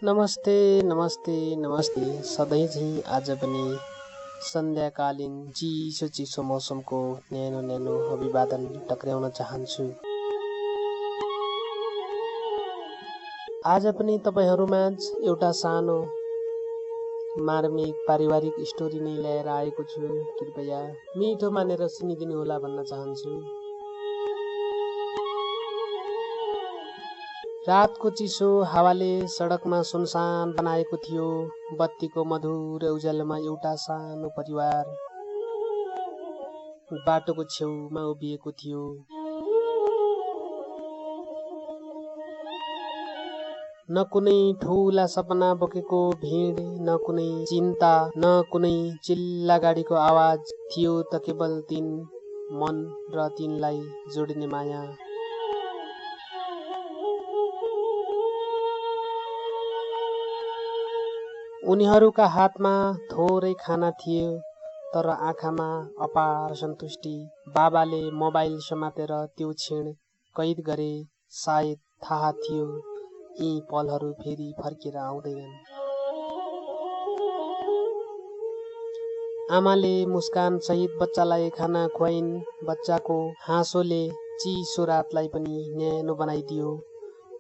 नमस्ते नमस्ते नमस्ते सधैँ झैँ आज पनि सन्ध्याकालीन चिसो चिसो मौसमको न्यानो न्यानो अभिवादन टक्र्याउन चाहन्छु। आज पनि तपाईँहरूमाझ एउटा सानो मार्मिक पारिवारिक स्टोरी नै ल्याएर आएको छु। कृपया मिठो मानेर सुनिदिनु होला भन्न चाहन्छु। रातको चिसो हावाले सडकमा सुनसान बनाएको थियो। बत्तीको मधुर उज्यालोमा एउटा सानो परिवार बाटोको छेउमा उभिएको थियो। न कुनै ठूला सपना बोकेको भिड, न कुनै चिन्ता, न कुनै चिल्ला गाडीको आवाज थियो, त केवल तीन मन र तिनलाई जोडिने माया। उनीहरूका हातमा थोरै खाना थियो, तर आँखामा अपार सन्तुष्टि। बाबाले मोबाइल समातेर त्यो क्षण कैद गरे। सायद थाहा थियो यी पलहरू फेरि फर्केर आउँदैनन्। आमाले मुस्कान सहित बच्चालाई खाना खुवाइन्। बच्चाको हाँसोले चिसो रातलाई पनि न्यानो बनाइदियो।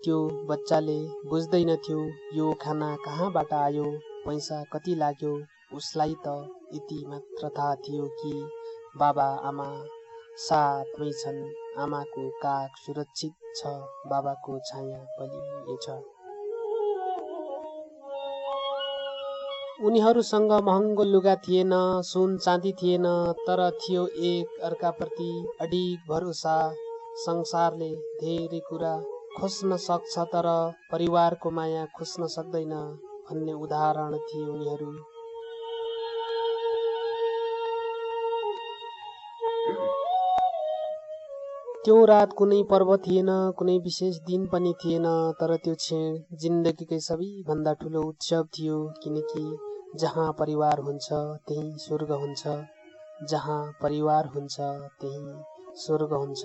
त्यो बच्चाले बुझ्दैनथ्यो यो खाना कहाँबाट आयो, पैसा कति लाग्यो। उसलाई त यति मात्र थाहा थियो कि बाबा आमा साथमै छन्। आमाको काख सुरक्षित छ, बाबाको छाया बलियो छ। उनीहरूसँग महँगो लुगा थिएन, सुन चाँदी थिएन, तर थियो एक अर्काप्रति अडिग भरोसा। संसारले धेरै कुरा खोज्न सक्छ, तर परिवारको माया खोज्न सक्दैन भन्ने उदाहरण थिए उनीहरू। त्यो रात कुनै पर्व थिएन, कुनै विशेष दिन पनि थिएन, तर त्यो क्षण जिन्दगीकै सबैभन्दा ठुलो उत्सव थियो। किनकि जहाँ परिवार हुन्छ त्यही स्वर्ग हुन्छ, जहाँ परिवार हुन्छ त्यही स्वर्ग हुन्छ।